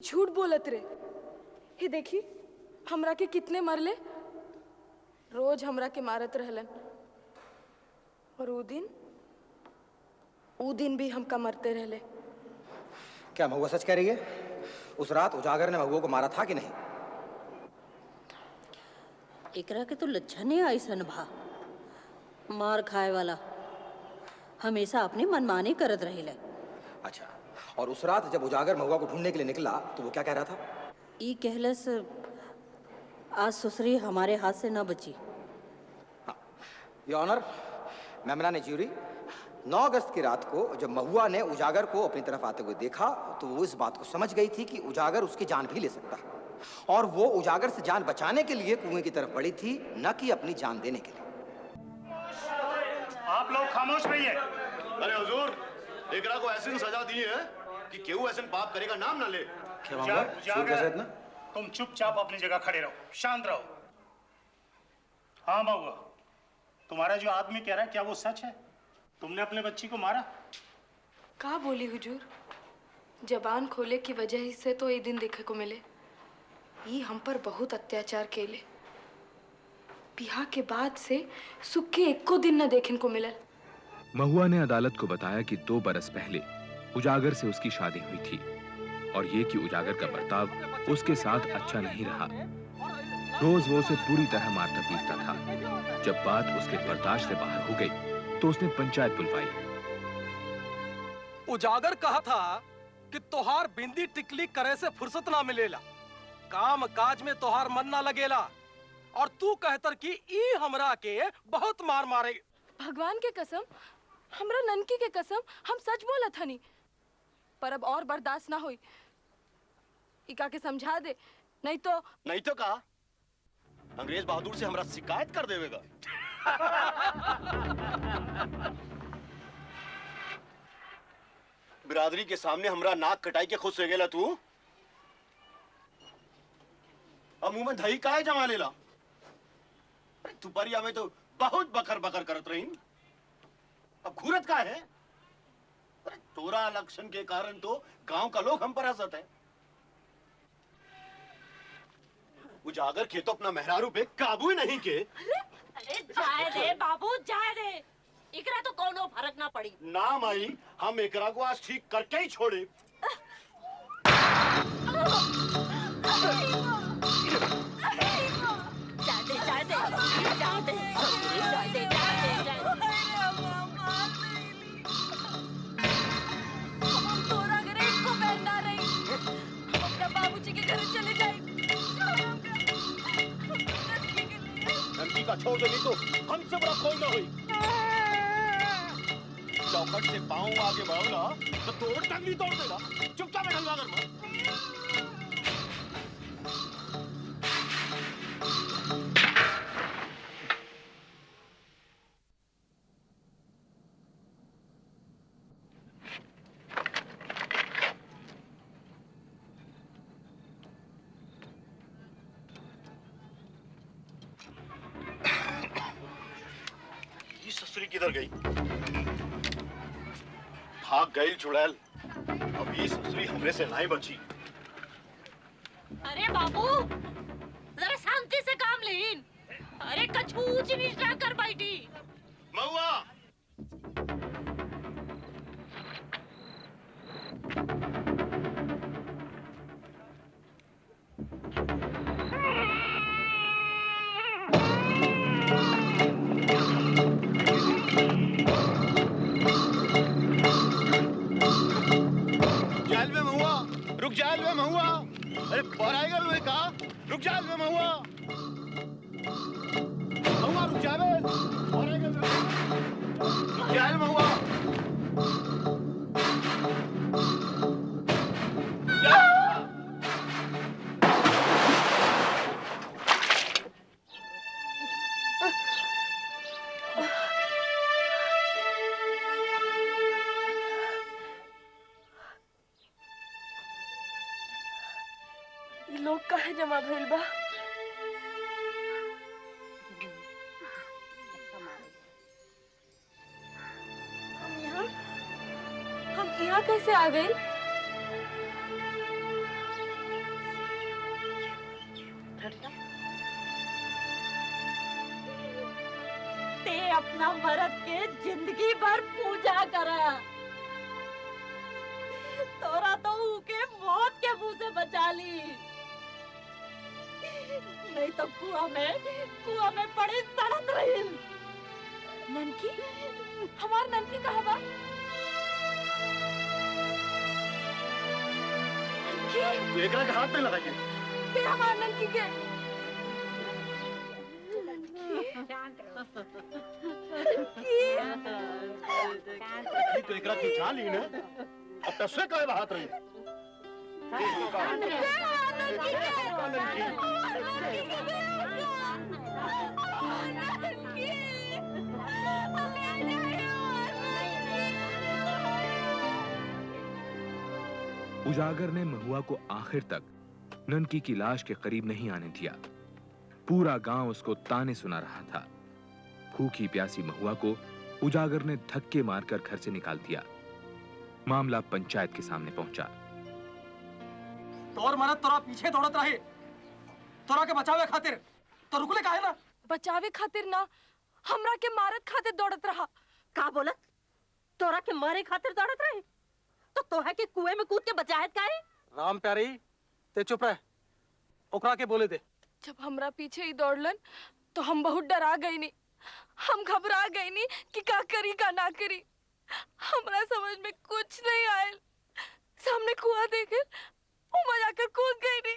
झूठ बोलत रे। हे देखी हमरा के कितने मरले, रोज हमरा के मारत रहलन। और ऊ दिन भी हमका मरते रहले। क्या महुआ सच कह रही है? उस रात उजागर ने महुआ को मारा था कि नहीं? एकरा के तो लक्षण ही ऐसन भा, मार खाए वाला, हमेशा अपनी मनमानी करत रहेले। अच्छा, और उस रात जब उजागर महुआ को ढूंढने के लिए निकला तो वो क्या कह रहा था? ई कहलस आज ससुरी हमारे हाथ से न बची। हाँ, योर ऑनर, मेमना ने ज्यूरी 9 अगस्त की रात को जब महुआ ने उजागर को अपनी तरफ आते हुए देखा तो वो इस बात को समझ गई थी कि उजागर उसकी जान भी ले सकता है, और वो उजागर से जान बचाने के लिए कुएं की तरफ बढ़ी थी, न कि अपनी जान देने के लिए। आप लोग खामोश रहिए। अरे हुजूर, एकरा को ऐसी सजा दी है कि केहू ऐसे पाप करेगा नाम ना ले। क्या मामला? शोर कैसे इतना? तुम चुपचाप अपनी जगह खड़े रहो, शांत रहो। हाँ महुआ, तुम्हारा जो आदमी कह रहा है क्या वो सच है? तुमने अपने बच्ची को मारा? का बोली हुजूर, जबान खोले की वजह ही से तो ये दिन देखे को मिले। ये हम पर बहुत अत्याचार केले। बिहा के बाद से सुख के एको दिन न देखने को मिलल। महुआ ने अदालत को बताया कि 2 बरस पहले उजागर से उसकी शादी हुई थी और ये कि उजागर का बर्ताव उसके साथ अच्छा नहीं रहा। रोज वो उसे पूरी तरह मारता पीटता था। जब बात उसके बर्दाश्त से बाहर हो गई तो उसने पंचायत बुलवाई। उजागर कहा था कि तोहार बिंदी टिकली करे से फुर्सत ना मिलेला, काम काज में तोहार मन ना लगेला, और तू कहतर कि ई हमरा के बहुत मार मारे। भगवान के कसम, हमरा ननकी के कसम, हम सच बोलत हनी। पर अब और बर्दाश्त ना हुई। इका के समझा दे, नहीं तो का अंग्रेज बहादुर से हमरा शिकायत कर देवेगा। बिरादरी के सामने हमरा नाक कटाई के खुश हो गेला तू। अब मुंह में दही काहे जमा लेला? अरे दुपहरिया में तो बहुत बकर बकर करत रही, अब घूरत का है? अरे तोरा लक्षण के कारण तो गांव का लोग हम पर हंसत है। उजागर के तो अपना मेहरारू पे काबू ही नहीं के। अरे जाए दे बाबू, जाए दे, एकरा तो कोनो फर्क ना पड़ी। ना माई, हम एकरा को आज ठीक करके ही छोड़े। बाबूजी के घर चले जाए। नंदी का छोड़ दे, नहीं तो हमसे बड़ा कोई ना हुई। चौखट से पाँव आगे बढ़ो ना तो तोड़ टंगली तोड़ देगा। चुपचाप बैठा घर में। किधर गई? भाग गई चुड़ैल। अब ये ससुरी हमरे से नहीं बची। अरे बाबू, जरा शांति से काम लेन। अरे कछु ऊंच नीच ना कर बैठी। महुआ, जाल में महुआ। अरे पराएगा लोहे का, रुक जा में महुआ। महुआ रुक जा बे, पराएगा में रुक जा महुआ। लोग काहे जमा भइल बा? हम यहाँ कैसे आ गए? ते अपना मर्द के जिंदगी भर पूजा करा, तोरा तो उके मौत के मुंह से बचा ली, नहीं तो कुआं में पड़ी सड़त रही। ननकी, हमार ननकी कहाँ बा? ननकी, तू एकरा के हाथ में लगाइए। फिर हमार ननकी के तो एकरा की जान ली ने, अब तस्वे का हाथ रही। उजागर ने महुआ को आखिर तक ननकी की लाश के करीब नहीं आने दिया। पूरा गांव उसको ताने सुना रहा था। भूखी प्यासी महुआ को उजागर ने धक्के मारकर घर से निकाल दिया। मामला पंचायत के सामने पहुंचा। तोर मरद तोरा पीछे दौड़त रहे, तोरा के बचावे खातिर, तो रुकले काहे ना? बचावे खातिर ना, हमरा के मारत खातिर दौड़त रहा। का बोलत? तोरा के मारे खातिर दौड़त रहे, तो तोहा के कुएं में कूद के बचायत काहे? राम प्यारी, ते चुप रह, ओकरा के बोले दे। जब हमरा पीछे ही दौड़लन तो हम बहुत डरा गई नी, हम घबरा गई नी कि का करी का ना करी। हमरा समझ में कुछ नहीं आयल। सामने कुआं देखे उमा जाकर कूद गई नी,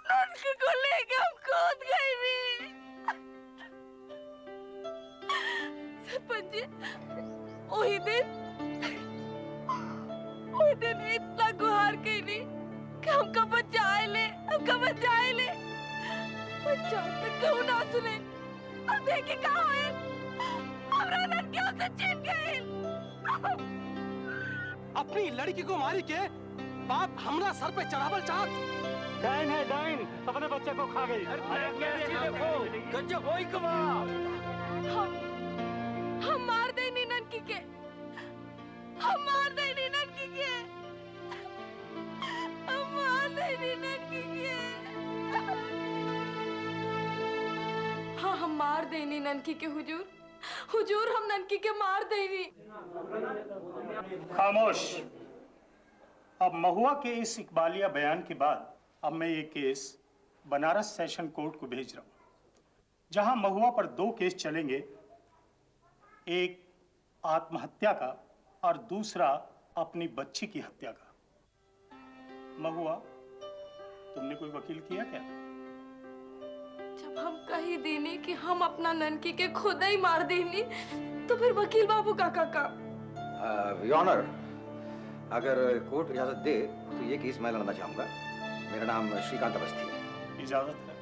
ननकी को लेके हम कूद गई नी। सरपंच जी, वही दिन इतना गुहार गई नी कि हमका बचाए ले, हमका बचाए ले। पंचायत में क्यों ना सुने? अब देखे कहाँ है? हमरा ननकी उसे छीन गई। अपनी लड़की को मारी के बाप हमरा सर पे चढ़ावल चाहत। डाइन है डाइन, अपने बच्चे को खा गई। हम मार देनी ननकी के, हम मार देनी ननकी के, हम मार देनी ननकी के। हाँ, हम मार देनी ननकी के हुजूर, हुजूर हम ननकी के मार देनी। खामोश। अब महुआ के इस इकबालिया बयान के बाद अब मैं ये केस बनारस सेशन कोर्ट को भेज रहा हूं, जहां महुआ पर 2 केस चलेंगे, एक आत्महत्या का और दूसरा अपनी बच्ची की हत्या का। महुआ, तुमने कोई वकील किया क्या? जब हम कही देनी कि हम अपना ननकी के खुद ही मार देनी, तो फिर वकील बाबू का योर ऑनर, अगर कोर्ट इजाजत दे तो ये केस मैं लड़ना चाहूंगा। मेरा नाम श्रीकांत अवस्थी है। इजाजत है।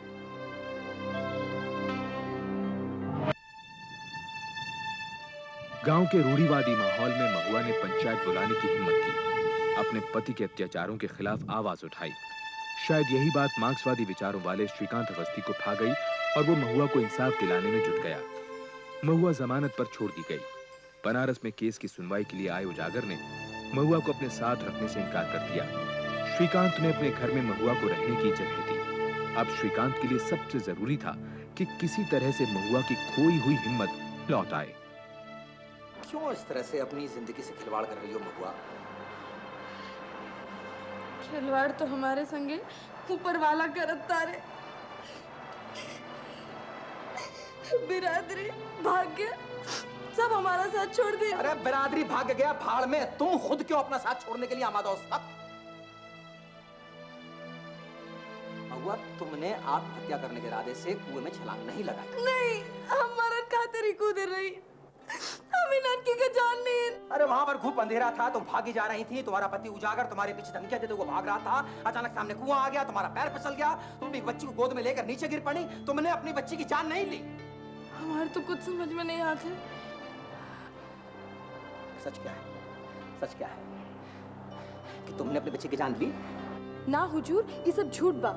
गांव के रूढ़िवादी माहौल में महुआ ने पंचायत बुलाने की हिम्मत की, अपने पति के अत्याचारों के खिलाफ आवाज उठाई। शायद यही बात मार्क्सवादी विचारों वाले श्रीकांत अवस्थी को भा गई और वो महुआ को इंसाफ दिलाने में जुट गया। महुआ जमानत पर छोड़ दी गई। बनारस में केस की सुनवाई के लिए आए उजागर ने महुआ को अपने साथ रखने से इनकार कर दिया। श्रीकांत ने अपने घर में महुआ को रहने की जगह दी। अब श्रीकांत के लिए सबसे जरूरी था कि किसी तरह से महुआ की खोई हुई हिम्मत लौट आए। क्यों इस तरह से अपनी जिंदगी से खिलवाड़ कर रही हो महुआ? खिलवाड़ तो हमारे संगे ऊपर वाला करत तारे। बिरादरी, भाग्य सब हमारा साथ छोड़ दिया। अरे बिरादरी भाग गया भाड़ में, तुम खुद क्यों अपना साथ छोड़ने के लिए आमादा हो सब? महुआ, तुमने आत्महत्या करने के इरादे से कुएं में छलांग नहीं लगाई। नहीं, हम मरद खातिर ही कूद रही, हमें ननकी का जान नहीं। अरे वहां पर खूब अंधेरा था, तुम भागी जा रही थी। तुम्हारा पति उजागर तुम्हारे पीछे धमकियां देते हुए भाग रहा था। अचानक सामने कुआं आ गया, तुम्हारा पैर फिसल गया, तुम अपनी बच्ची को गोद में लेकर नीचे गिर पड़ी। तुमने अपनी बच्ची की जान नहीं ली। हमारे तो कुछ समझ में नहीं आते। सच क्या है? सच क्या है कि तुमने अपनी बच्ची की जान ली? ना हुजूर, ये सब झूठ बा।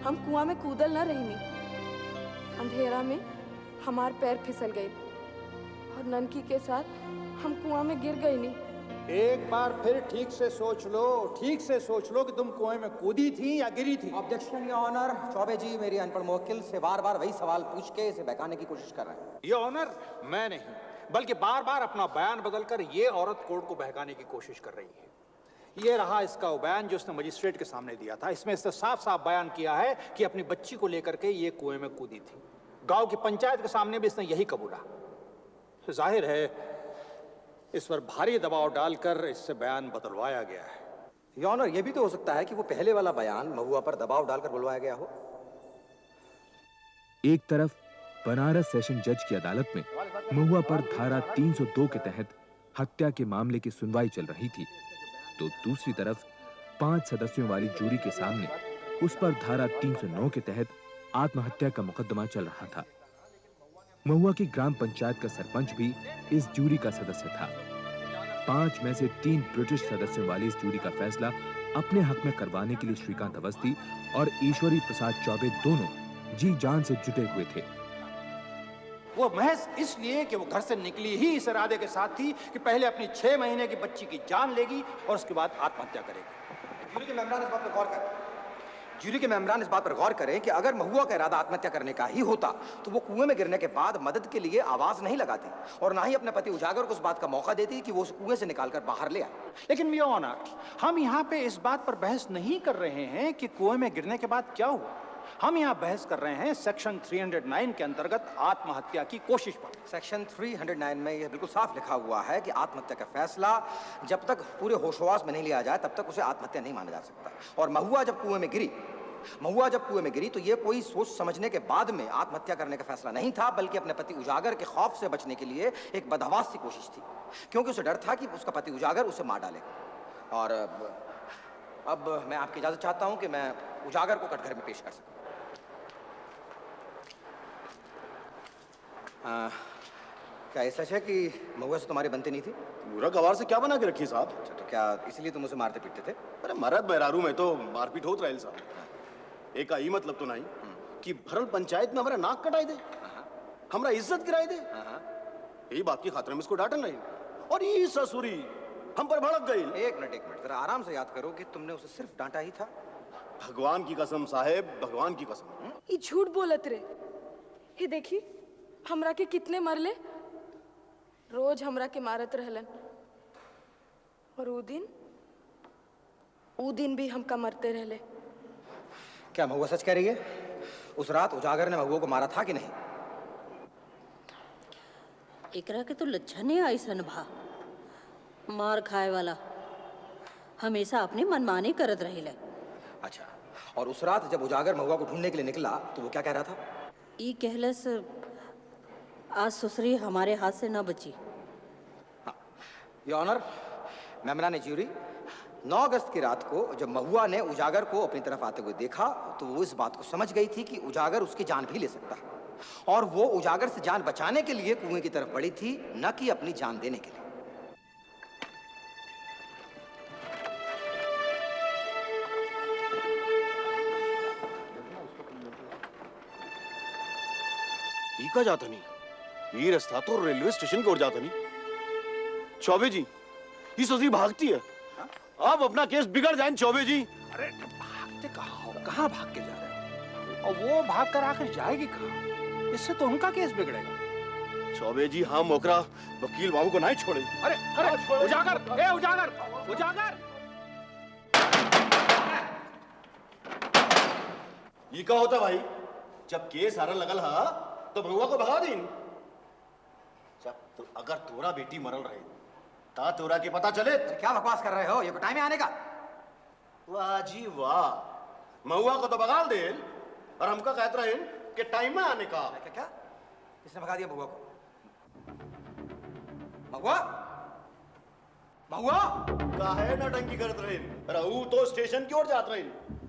हम कुआं में कूदल ना रही। अंधेरा में हमार पैर फिसल गए और ननकी के साथ हम कुआं में गिर गई नहीं। एक बार फिर ठीक से सोच लो, ठीक से सोच लो कि तुम कुएं में कूदी थी या गिरी थी। Objection your honour. Chaubey ji मेरी अनपढ़ मुवक्किल से बार बार वही सवाल पूछ के इसे बहकाने की कोशिश कर रहे हैं। योर ऑनर, मैं नहीं, बल्कि बार बार अपना बयान बदलकर ये औरत कोर्ट को बहकाने की कोशिश कर रही है। ये रहा इसका वो बयान जो उसने मजिस्ट्रेट के सामने दिया था। इसमें इसने साफ साफ बयान किया है कि अपनी बच्ची को लेकर के ये कुएं में कूदी थी। गांव की पंचायत के सामने भी इसने यही कबूला। जाहिर है इस पर भारी दबाव डालकर इससे बयान बदलवाया गया है। योर ऑनर, यह भी तो हो सकता है कि वो पहले वाला बयान महुआ पर दबाव डालकर बुलवाया गया हो। एक तरफ बनारस सेशन जज की अदालत में महुआ पर धारा 302 के तहत हत्या के मामले की सुनवाई चल रही थी, तो दूसरी तरफ 5 सदस्यों वाली जूरी के सामने उस पर धारा 309 के तहत आत्महत्या का मुकदमा चल रहा था। महुआ की ग्राम पंचायत का सरपंच भी इस जूरी का सदस्य था। 5 में से 3 ब्रिटिश सदस्यों वाली इस जूरी का फैसला अपने हक में करवाने के लिए श्रीकांत अवस्थी और ईश्वरी प्रसाद चौबे दोनों जी जान से जुटे हुए थे। वो महज इसलिए कि वो घर से निकली ही इस इरादे के साथ थी कि पहले अपनी 6 महीने की बच्ची की जान लेगी और उसके बाद आत्महत्या करेगी। जूरी के मेंबरान इस बात पर गौर करें। जूरी के मेंबरान इस बात पर गौर करें कि अगर महुआ का इरादा आत्महत्या करने का ही होता तो वो कुएं में गिरने के बाद मदद के लिए आवाज नहीं लगाती और ना ही अपने पति उजागर को उस बात का मौका देती कि वो उस कुएं से निकालकर बाहर ले आए। लेकिन योर ऑनर, हम यहाँ पे इस बात पर बहस नहीं कर रहे हैं कि कुएं में गिरने के बाद क्या हुआ। हम यहाँ बहस कर रहे हैं सेक्शन 309 के अंतर्गत आत्महत्या की कोशिश पर। सेक्शन 309 में यह बिल्कुल साफ लिखा हुआ है कि आत्महत्या का फैसला जब तक पूरे होशोवास में नहीं लिया जाए तब तक उसे आत्महत्या नहीं माना जा सकता। और महुआ जब कुएं में गिरी तो ये कोई सोच समझने के बाद में आत्महत्या करने का फैसला नहीं था, बल्कि अपने पति उजागर के खौफ से बचने के लिए एक बदहवास सी कोशिश थी, क्योंकि उसे डर था कि उसका पति उजागर उसे मार डालेगा। और अब मैं आपकी इजाजत चाहता हूं कि मैं उजागर को कटघरे में पेश कर सकूं। क्या ये सच है कि महुआ से तुम्हारी बनती नहीं थी? पूरा गवार से क्या बना के रखी साहब? अच्छा, तो क्या इसलिए तुम उसे मारते पीटते थे? अरे मरद बहरारू में तो मारपीट होत रहे साहब। एक आई मतलब तो नहीं कि भरल पंचायत में हमारा नाक कटाई दे, हमारा इज्जत गिराई दे। यही बात की खातिर में इसको डांटन रही और ये ससुरी हम पर भड़क गई। एक मिनट जरा आराम से याद करो कि तुमने उसे सिर्फ डांटा ही था। भगवान की कसम साहेब, भगवान की कसम। ये झूठ बोलत रे। ये देखी हमरा के कितने मरले, रोज हमरा के मारत रहलन और ऊ दिन भी हमका मरते रहले। क्या महुआ सच कह रही है? उस रात उजागर ने महुआ को मारा था कि नहीं? एकरा के तो लक्षण ही ऐसन भा, मार खाए वाला हमेशा अपनी मनमानी करत रहेला। अच्छा, और उस रात जब उजागर महुआ को ढूंढने के लिए निकला तो वो क्या कह रहा था? ई कहलस आज ससुरी हमारे हाथ से न बची। योर ऑनर, मेमरान ज्यूरी, 9 अगस्त की रात को जब महुआ ने उजागर को अपनी तरफ आते हुए देखा तो वो इस बात को समझ गई थी कि उजागर उसकी जान भी ले सकता है और वो उजागर से जान बचाने के लिए कुएं की तरफ बढ़ी थी, न कि अपनी जान देने के लिए। ये का जाता नहीं, ये रास्ता तो रेलवे स्टेशन की ओर जाता नहीं। चौबे जी, ये ससुरी भागती है। अब अपना केस बिगड़ जाए चौबे जी। अरे भागते कहाँ हो, कहाँ भाग के जा रहे हो? और वो भाग कर आकर जाएगी कहाँ? इससे तो उनका केस बिगड़ेगा। चौबे जी, हाँ मोकरा वकील बाबू को नहीं छोड़े। अरे अरे उजागर, ए उजागर, उजागर! ये क्या होता भाई? जब केस हारन लगल हा तो भगवा को भगा दीन। जब तो अगर तोरा बेटी मरल रहे ता तोरा के पता चले। क्या बकवास कर रहे हो? ये कोई टाइम है आने का? वाह जी वाह, महुआ को तो बगाल दे और हमका कहते रहे कि टाइम में आने का। क्या क्या? किसने भगा दिया महुआ को? महुआ? महुआ? काहे नौटंकी करत रहे? रहू तो स्टेशन की ओर जात रहे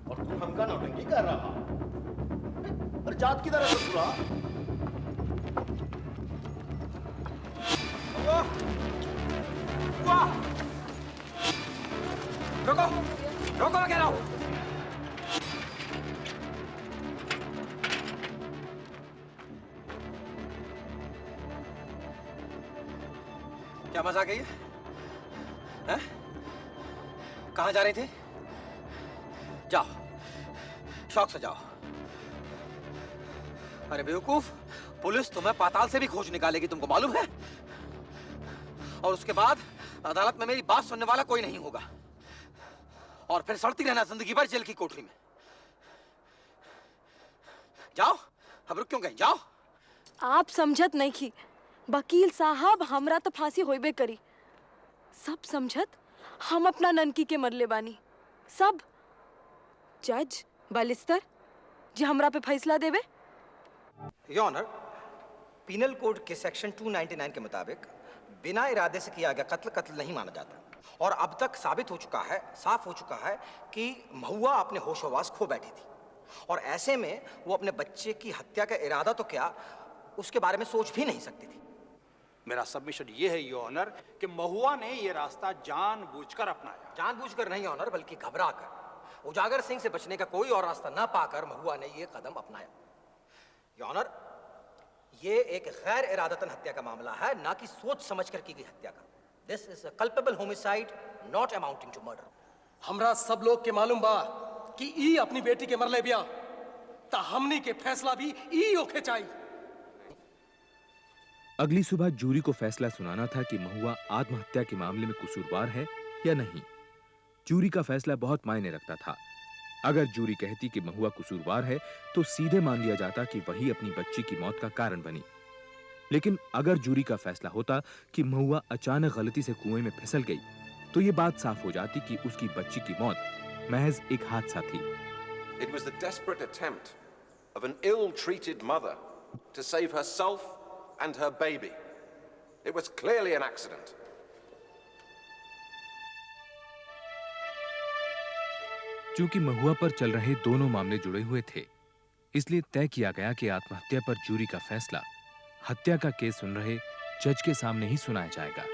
और तू हमका नौटंकी कर रहा। अरे जात की तरह ससुरा। रोको, रोको मैं कह रहा हूं। क्या मजाक है ये? कहाँ जा रहे थे? जाओ, शौक से जाओ। अरे बेवकूफ, पुलिस तुम्हें पाताल से भी खोज निकालेगी, तुमको मालूम है? और उसके बाद अदालत में मेरी बात सुनने वाला कोई नहीं होगा, और फिर सड़ती रहना जिंदगी भर जेल की कोठरी में। जाओ, अब रुक क्यों गए? जाओ। आप समझत नहीं की वकील साहब, हमरा तो फांसी होइबे करी। सब समझत हम अपना ननकी के मरले बानी। सब जज बालिस्टर जी हमरा पे फैसला देवे। योर ऑनर, पीनल कोड के सेक्शन 299 के मुताबिक बिना इरादे से किया गया कत्ल कत्ल नहीं माना जाता, और अब तक साबित हो चुका है, साफ हो चुका है कि महुआ अपने होशोवास खो बैठी थी, और ऐसे में वो अपने बच्चे की हत्या का इरादा तो क्या, उसके बारे में सोच भी नहीं सकती थी। मेरा सबमिशन ये है योर ऑनर कि महुआ ने ये रास्ता जानबूझकर अपनाया। जानबूझकर नहीं ऑनर, बल्कि घबरा कर। उजागर सिंह से बचने का कोई और रास्ता न पाकर महुआ ने ये कदम अपनाया। योर ऑनर, ये एक गैर इरादतन हत्या का मामला है, ना कि सोच समझकर की गई हत्या का। This is a culpable homicide not amounting to murder. हमरा सब लोग के मालूम बा कि ई अपनी बेटी के मरले बिया, ता हमनी के फैसला भी ई होके चाहिए। अगली सुबह जूरी को फैसला सुनाना था कि महुआ आत्महत्या के मामले में कसूरवार है या नहीं। जूरी का फैसला बहुत मायने रखता था। अगर जूरी कहती कि महुआ कसूरवार है तो सीधे मान लिया जाता कि वही अपनी बच्ची की मौत का कारण बनी। लेकिन अगर जूरी का फैसला होता कि महुआ अचानक गलती से कुएं में फिसल गई, तो ये बात साफ हो जाती कि उसकी बच्ची की मौत महज एक हादसा थी। It was the desperate attempt of an ill-treated mother to save herself and her baby. It was clearly an accident. चूंकि महुआ पर चल रहे दोनों मामले जुड़े हुए थे, इसलिए तय किया गया कि आत्महत्या पर जूरी का फैसला हत्या का केस सुन रहे जज के सामने ही सुनाया जाएगा।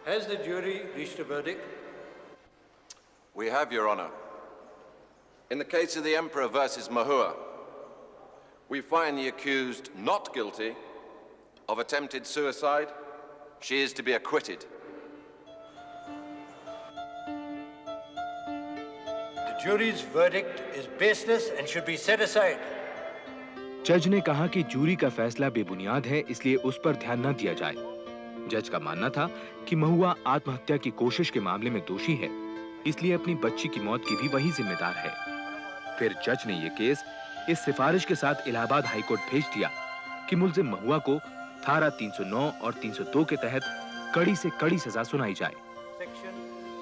Has the jury reached a verdict? We have, Your Honor. In the case of the Emperor versus Mahua, we find the accused not guilty of attempted suicide. She is to be acquitted. The jury's verdict is baseless and should be set aside. जज ने कहा कि jury का फैसला बेबुनियाद है, इसलिए उस पर ध्यान न दिया जाए। जज का मानना था कि महुआ आत्महत्या की कोशिश के मामले में दोषी है, इसलिए अपनी बच्ची की मौत की भी वही जिम्मेदार है। फिर जज ने यह केस इस सिफारिश के साथ इलाहाबाद हाईकोर्ट भेज दिया कि मुल्जिम महुआ को धारा 309 और 302 के तहत कड़ी से कड़ी सजा सुनाई जाए। Section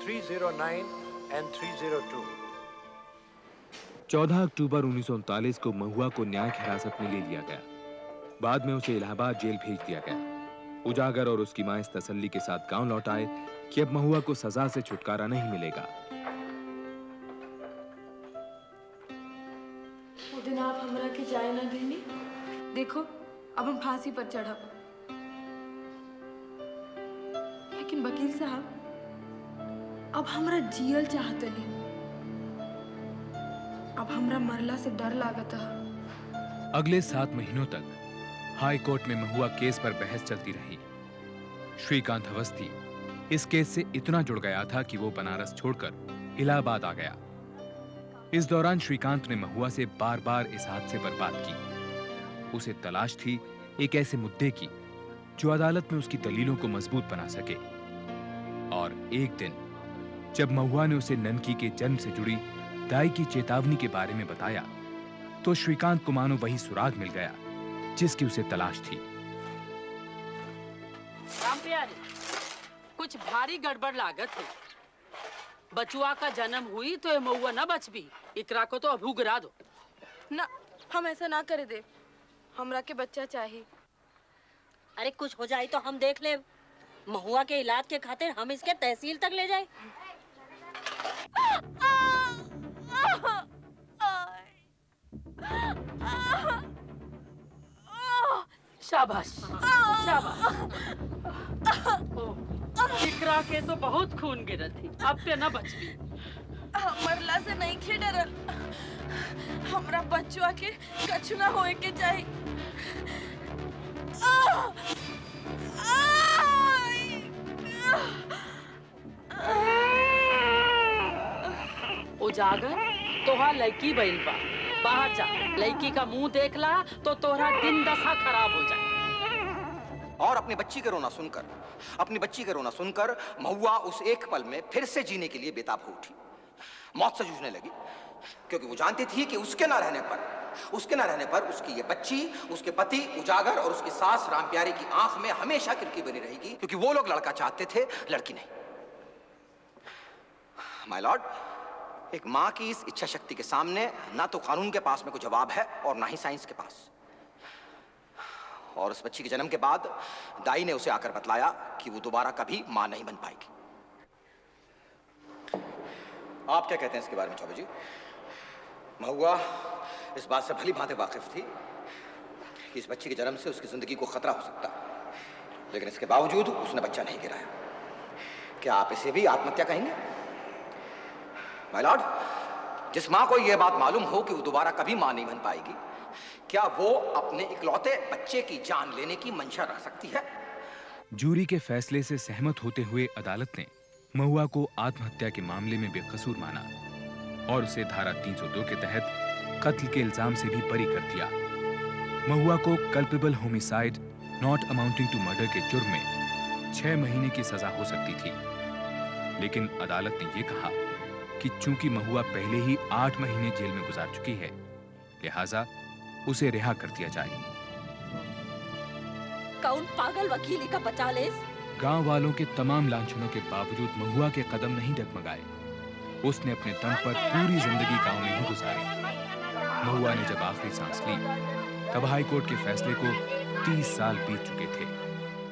309 and 302. 14 अक्टूबर 1939 को महुआ को न्यायिक हिरासत में ले लिया गया। बाद में उसे इलाहाबाद जेल भेज दिया गया। उजागर और उसकी मां इस तसल्ली के साथ गांव लौट आए कि अब महुआ को सजा से छुटकारा नहीं मिलेगा। वो दिन आप हमरा के जाए ना देनी, देखो अब हम फांसी पर चढ़ब। लेकिन वकील साहब, अब हमरा जियल चाहते नहीं, अब हमरा मरला से डर लागत है। अगले 7 महीनों तक हाई कोर्ट में महुआ केस पर बहस चलती रही। श्रीकांत अवस्थी इस केस से इतना जुड़ गया था कि वो बनारस छोड़कर इलाहाबाद आ गया। इस दौरान श्रीकांत ने महुआ से बार-बार इस हादसे पर बात की। उसे तलाश थी एक ऐसे मुद्दे की जो अदालत में उसकी दलीलों को मजबूत बना सके। और एक दिन जब महुआ ने उसे ननकी के जन्म से जुड़ी दाई की चेतावनी के बारे में बताया, तो श्रीकांत को मानो वही सुराग मिल गया जिसकी उसे तलाश थी। राम प्यारे, कुछ भारी गड़बड़ लागत है। बचुआ का जन्म हुई तो ये महुआ न बच भी, इकरा को तो अभू गिरा दो। ना, हम ऐसा ना करे दे, हमरा के बच्चा चाहिए। अरे कुछ हो जाए तो हम देख ले। महुआ के इलाज के खातिर हम इसके तहसील तक ले जाए। शाबाश शाबाश। इकरा के तो बहुत खून गिरत थी, अब ते न बच भी। मरला से नहीं खे डरल, हमरा बच्चवा के कछु ना होए के चाहिए। उजागर तोहार लड़की बहन बा, बाहर जा, लड़की का मुंह देख ला तो तोहरा दिन दशा खराब हो जाए। और अपनी बच्ची का रोना सुनकर महुआ उस एक पल में फिर से जीने के लिए बेताब हो उठी, मौत से जूझने लगी, क्योंकि वो जानती थी कि उसके ना रहने पर उसकी ये बच्ची, उसके पति उजागर और उसकी सास रामप्यारी की आंख में हमेशा किरकी बनी रहेगी, क्योंकि वो लोग लड़का चाहते थे, लड़की नहीं। माय लॉर्ड, एक मां की इस इच्छा शक्ति के सामने ना तो कानून के पास में कोई जवाब है और ना ही साइंस के पास। और उस बच्ची के जन्म के बाद दाई ने उसे आकर बतलाया कि वो दोबारा कभी मां नहीं बन पाएगी। आप क्या कहते हैं इसके बारे में चौबे जी? महुआ इस बात से भली भांति वाकिफ थी कि इस बच्ची के जन्म से उसकी जिंदगी को खतरा हो सकता, लेकिन इसके बावजूद उसने बच्चा नहीं गिराया। क्या आप इसे भी आत्महत्या कहेंगे? माय लॉर्ड, जिस मां को यह बात मालूम हो कि वो दोबारा कभी मां नहीं बन पाएगी, क्या वो अपने इकलौते बच्चे की जान लेने की मंशा रख सकती है? जूरी के फैसले से सहमत होते हुए अदालत ने महुआ को आत्महत्या के मामले में बेकसूर माना और उसे धारा 302 के तहत कत्ल के इल्जाम से भी बरी कर दिया। महुआ को culpable homicide not amounting to murder के जुर्म में 6 महीने की सजा हो सकती थी, लेकिन अदालत ने यह कहा कि चूंकि महुआ पहले ही 8 महीने जेल में गुजार चुकी है, लिहाजा उसे रिहा कर दिया जाए। कौन पागल वकीली का बचा ले? गांव वालों के तमाम लांछनों के बावजूद महुआ के कदम नहीं डगमगाए। उसने अपने दम पर पूरी जिंदगी गांव में ही गुजारी। महुआ ने जब आखिरी सांस ली, तब हाई कोर्ट के फैसले को 30 साल बीत चुके थे।